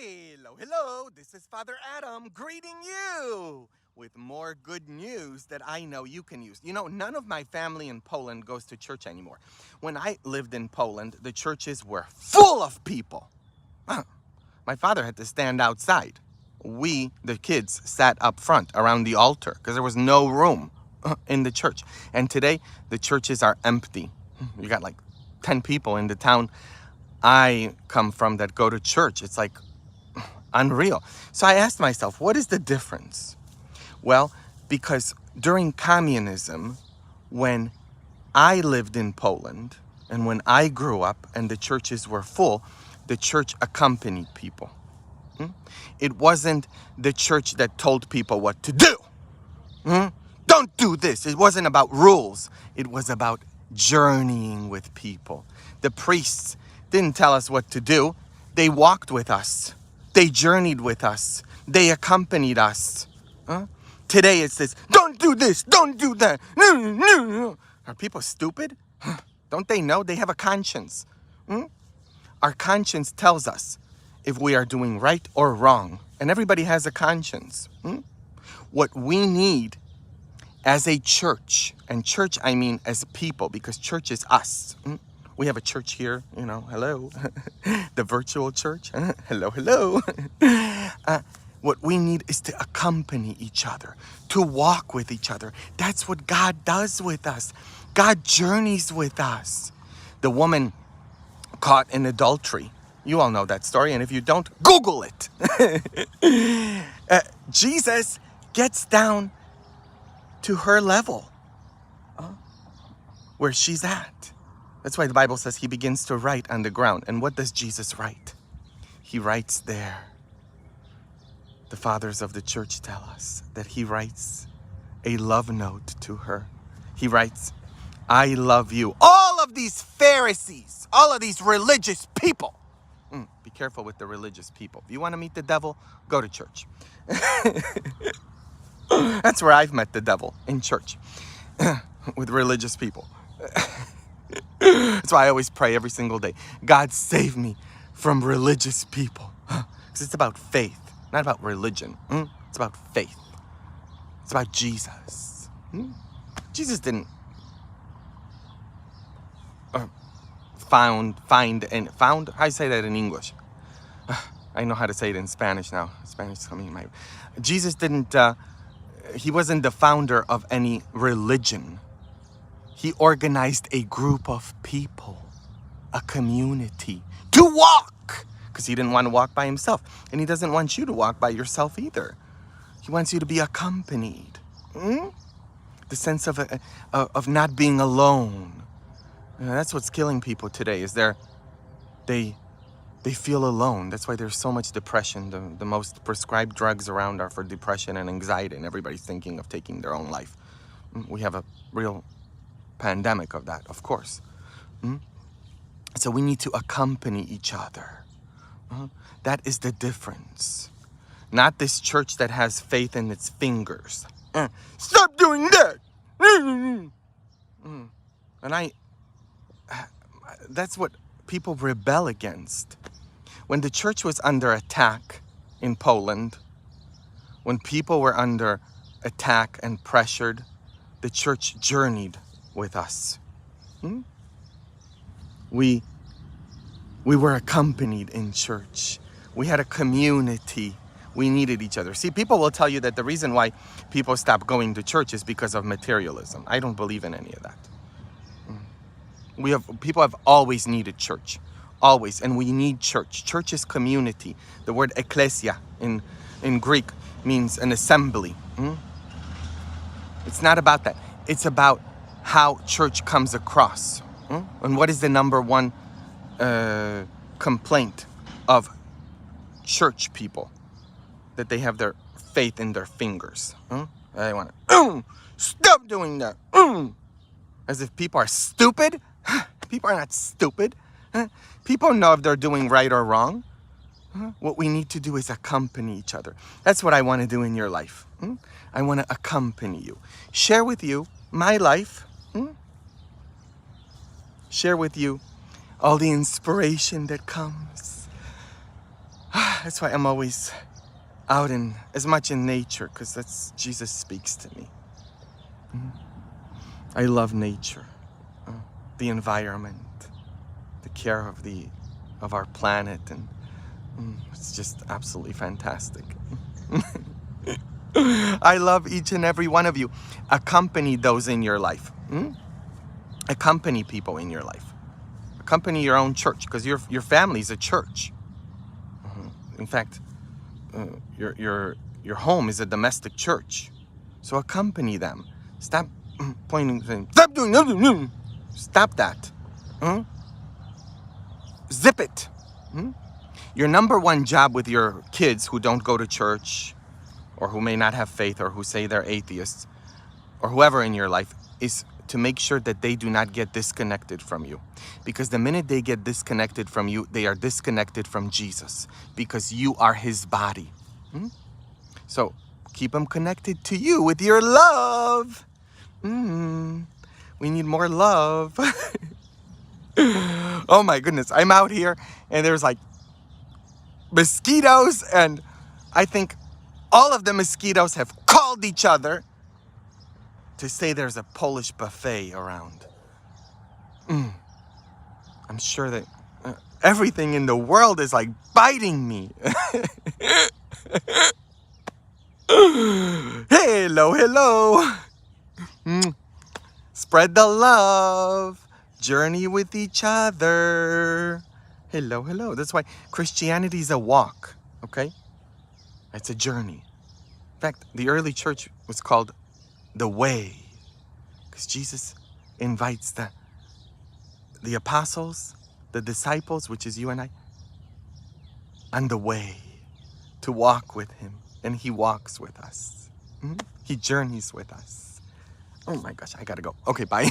Hello, this is Father Adam greeting you with more good news that I know you can use. You know, none of my family in Poland goes to church anymore. When I lived in Poland, the churches were full of people. My father had to stand outside. We, the kids, sat up front around the altar because there was no room in the church. And today, the churches are empty. You got like 10 people in the town I come from that go to church. It's like unreal. So I asked myself, what is the difference? Well, because during communism, when I lived in Poland and when I grew up and the churches were full, the church accompanied people. It wasn't the church that told people what to do. Don't do this. It wasn't about rules. It was about journeying with people. The priests didn't tell us what to do. They walked with us. They journeyed with us. They accompanied us. Today it's this, don't do this, don't do that. No. Are people stupid? Don't they know? They have a conscience. Our conscience tells us if we are doing right or wrong. And everybody has a conscience. What we need as a church, and church I mean as people, because church is us. We have a church here, hello. The virtual church, hello. What we need is to accompany each other, to walk with each other. That's what God does with us. God journeys with us. The woman caught in adultery, you all know that story, and if you don't, Google it. Jesus gets down to her level, where she's at. That's why the Bible says he begins to write on the ground. And what does Jesus write? He writes there. The fathers of the church tell us that he writes a love note to her. He writes, I love you. All of these Pharisees, all of these religious people. Be careful with the religious people. If you want to meet the devil, go to church. That's where I've met the devil, in church, with religious people. That's why I always pray every single day. God, save me from religious people. Because it's about faith, not about religion. It's about faith. It's about Jesus. Jesus didn't found, how do I say that in English? I know how to say it in Spanish now. Spanish is coming in my... Jesus didn't, he wasn't the founder of any religion. He organized a group of people, a community, to walk. Because he didn't want to walk by himself. And he doesn't want you to walk by yourself either. He wants you to be accompanied. The sense of not being alone. That's what's killing people today, is they feel alone. That's why there's so much depression. The most prescribed drugs around are for depression and anxiety, and everybody's thinking of taking their own life. We have a real pandemic of that, of course. So we need to accompany each other. That is the difference. Not this church that has faith in its fingers. Stop doing that! And that's what people rebel against. When the church was under attack in Poland, when people were under attack and pressured, the church journeyed with us. We were accompanied in church. We had a community. We needed each other. See, people will tell you that the reason why people stop going to church is because of materialism. I don't believe in any of that. People have always needed church. Always. And we need church. Church is community. The word ecclesia in Greek means an assembly. It's not about that. It's about how church comes across. And what is the number one complaint of church people? That they have their faith in their fingers. They want to, stop doing that. As if people are stupid. People are not stupid. People know if they're doing right or wrong. What we need to do is accompany each other. That's what I want to do in your life. I want to accompany you. Share with you my life. Share with you all the inspiration that comes. That's why I'm always out in as much in nature, because that's Jesus speaks to me. I love nature, the environment, the care of our planet, and it's just absolutely fantastic. I love each and every one of you. Accompany those in your life. Accompany people in your life. Accompany your own church, because your family is a church. In fact, your home is a domestic church. So accompany them. Stop pointing, saying, "Stop doing nothing." Stop that. Zip it. Your number one job with your kids who don't go to church, or who may not have faith, or who say they're atheists, or whoever in your life, is to make sure that they do not get disconnected from you. Because the minute they get disconnected from you, they are disconnected from Jesus, because you are his body. So keep them connected to you with your love. We need more love. Oh my goodness, I'm out here and there's like mosquitoes, and I think all of the mosquitoes have called each other to say there's a Polish buffet around. I'm sure that everything in the world is like biting me. Hello, hello. Spread the love. Journey with each other. Hello, hello. That's why Christianity is a walk, okay? It's a journey. In fact, the early church was called the way, because Jesus invites the apostles, the disciples, which is you and I, on the way to walk with him. And he walks with us. He journeys with us. Oh my gosh, I gotta go. Okay, bye.